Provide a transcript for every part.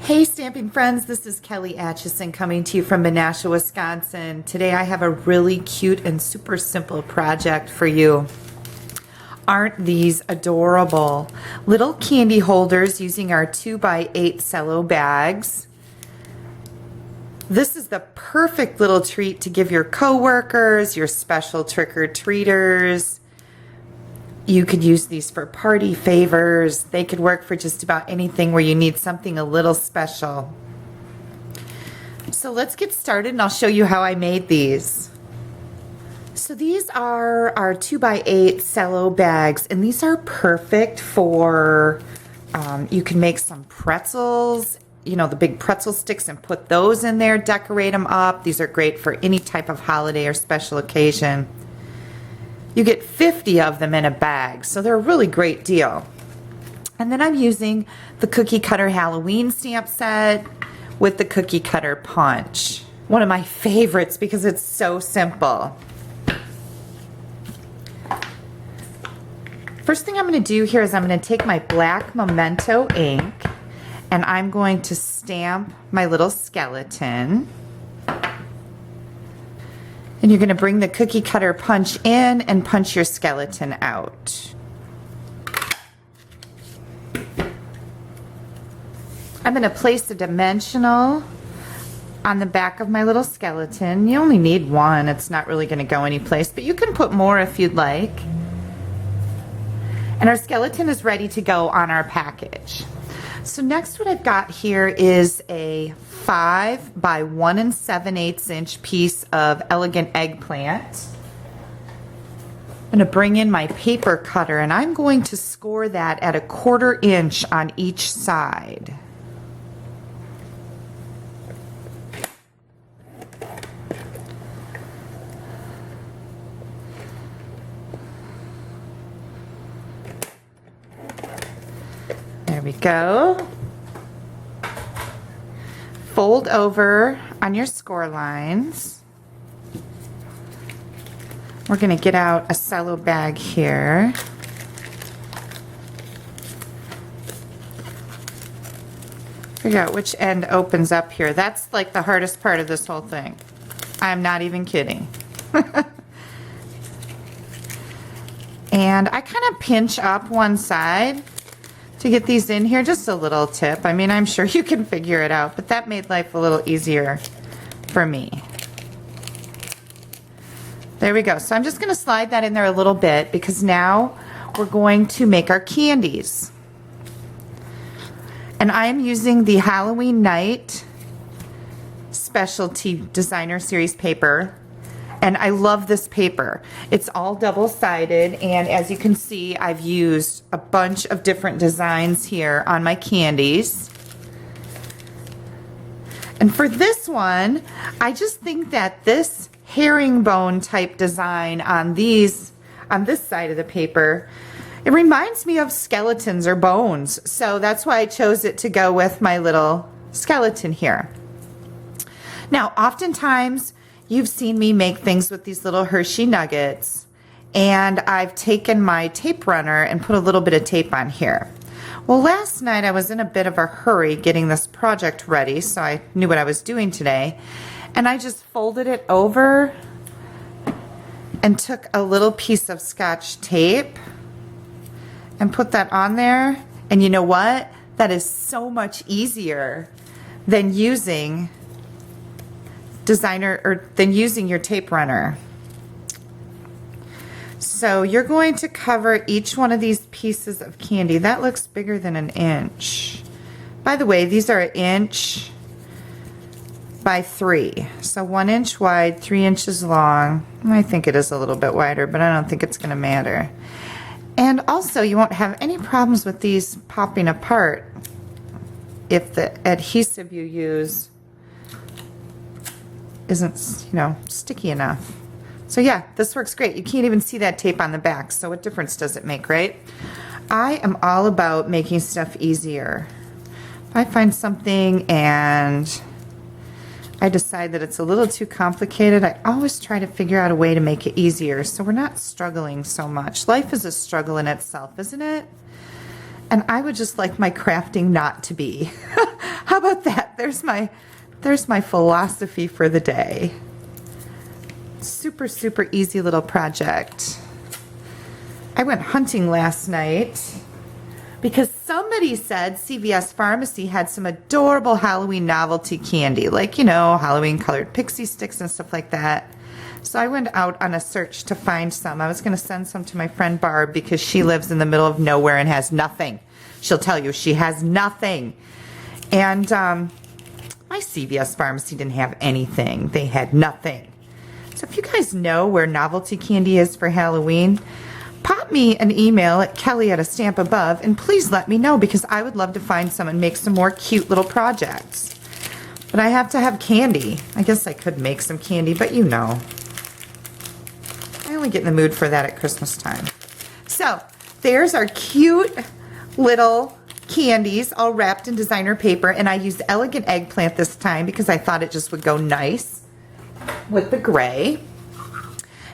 Hey stamping friends, this is Kelly Acheson coming to you from Menasha, Wisconsin. Today I have a really cute and super simple project for you. Aren't these adorable? Little candy holders using our 2x8 cello bags. This is the perfect little treat to give your coworkers, your special trick-or-treaters. You could use these for party favors. They could work for just about anything where you need something a little special. So let's get started and I'll show you how I made these. So these are our 2x8 cello bags, and these are perfect for, you can make some pretzels, you know, the big pretzel sticks, and put those in there, decorate them up. These are great for any type of holiday or special occasion. You get 50 of them in a bag, so they're a really great deal. And then I'm using the cookie cutter Halloween stamp set with the cookie cutter punch. One of my favorites because it's so simple. First thing I'm going to do here is I'm going to take my black Memento ink and I'm going to stamp my little skeleton. And you're going to bring the cookie cutter punch in and punch your skeleton out. I'm going to place a dimensional on the back of my little skeleton. You only need one. It's not really going to go anyplace, but you can put more if you'd like. And our skeleton is ready to go on our package. So next what I've got here is a 5 by 1 7/8 inch piece of elegant eggplant. I'm going to bring in my paper cutter and I'm going to score that at 1/4 inch on each side. There we go. Fold over on your score lines. We're going to get out a cello bag here. Figure out which end opens up here. That's like the hardest part of this whole thing. I'm not even kidding. And I kind of pinch up one side to get these in here. Just a little tip. I mean, I'm sure you can figure it out, but that made life a little easier for me. There we go. So I'm just going to slide that in there a little bit because now we're going to make our candies. And I'm using the Halloween Night Specialty Designer Series paper. And I love this paper. It's all double-sided, and as you can see, I've used a bunch of different designs here on my candies. And for this one, I just think that this herringbone type design on this side of the paper, it reminds me of skeletons or bones. So that's why I chose it to go with my little skeleton here. Now, oftentimes, you've seen me make things with these little Hershey nuggets, and I've taken my tape runner and put a little bit of tape on here. Well, last night I was in a bit of a hurry getting this project ready, so I knew what I was doing today, and I just folded it over and took a little piece of Scotch tape and put that on there. And you know what? That is so much easier than using using your tape runner. So you're going to cover each one of these pieces of candy. That looks bigger than 1 inch. By the way, these are 1 inch by 3. So 1 inch wide, 3 inches long. I think it is a little bit wider, but I don't think it's going to matter. And also, you won't have any problems with these popping apart if the adhesive you use isn't, you know, sticky enough. So yeah, this works great. You can't even see that tape on the back, so what difference does it make, right? I am all about making stuff easier. If I find something and I decide that it's a little too complicated, I always try to figure out a way to make it easier so we're not struggling so much. Life is a struggle in itself, isn't it? And I would just like my crafting not to be. How about that? There's my philosophy for the day. Super, super easy little project. I went hunting last night because somebody said CVS Pharmacy had some adorable Halloween novelty candy, like, you know, Halloween colored pixie sticks and stuff like that. So I went out on a search to find some. I was going to send some to my friend Barb because she lives in the middle of nowhere and has nothing. She'll tell you she has nothing. And my CVS Pharmacy didn't have anything. They had nothing. So if you guys know where novelty candy is for Halloween, pop me an email at Kelly@astampabove and please let me know because I would love to find some and make some more cute little projects. But I have to have candy. I guess I could make some candy, but you know. I only get in the mood for that at Christmas time. So there's our cute little candies all wrapped in designer paper, and I used elegant eggplant this time because I thought it just would go nice with the gray.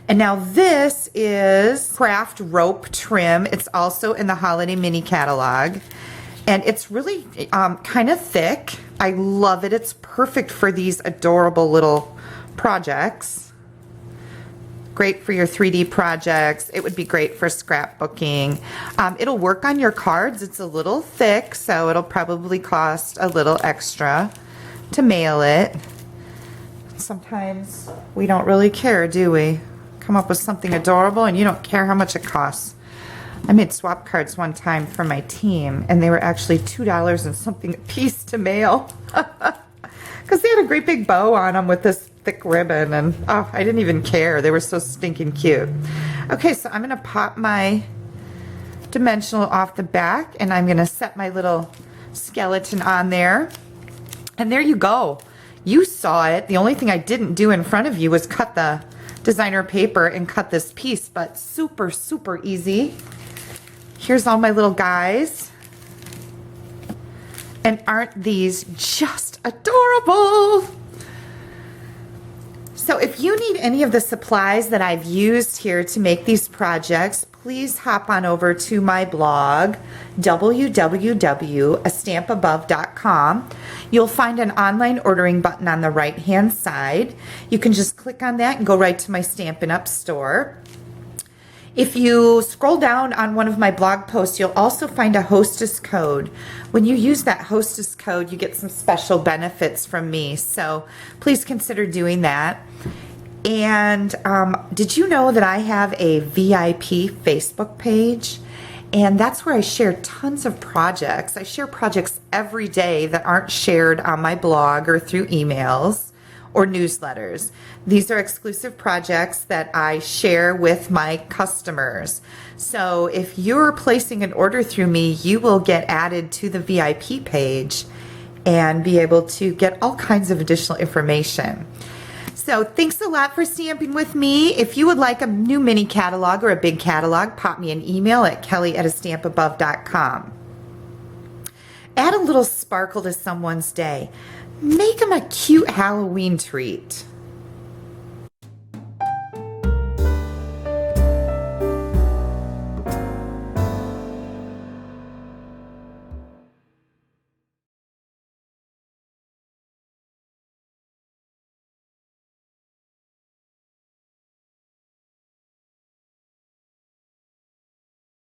And now this is craft rope trim. It's also in the holiday mini catalog, and it's really kind of thick. I love it. It's perfect for these adorable little projects. Great for your 3D projects. It would be great for scrapbooking. It'll work on your cards. It's a little thick, so it'll probably cost a little extra to mail it. Sometimes we don't really care, do we? Come up with something adorable and you don't care how much it costs. I made swap cards one time for my team, and they were actually $2 and something a piece to mail. Because they had a great big bow on them with this thick ribbon, and oh, I didn't even care. They were so stinking cute. Okay, so I'm gonna pop my dimensional off the back, and I'm gonna set my little skeleton on there. And there you go. You saw it. The only thing I didn't do in front of you was cut the designer paper and cut this piece, but super, super easy. Here's all my little guys. And aren't these just adorable? So if you need any of the supplies that I've used here to make these projects, please hop on over to my blog, www.astampabove.com. You'll find an online ordering button on the right-hand side. You can just click on that and go right to my Stampin' Up! Store. If you scroll down on one of my blog posts, you'll also find a hostess code. When you use that hostess code, you get some special benefits from me. So please consider doing that. And did you know that I have a VIP Facebook page? And that's where I share tons of projects. I share projects every day that aren't shared on my blog or through emails or newsletters. These are exclusive projects that I share with my customers. So if you're placing an order through me, you will get added to the VIP page and be able to get all kinds of additional information. So thanks a lot for stamping with me. If you would like a new mini catalog or a big catalog, pop me an email at kelly@astampabove.com. Add a little sparkle to someone's day. Make them a cute Halloween treat.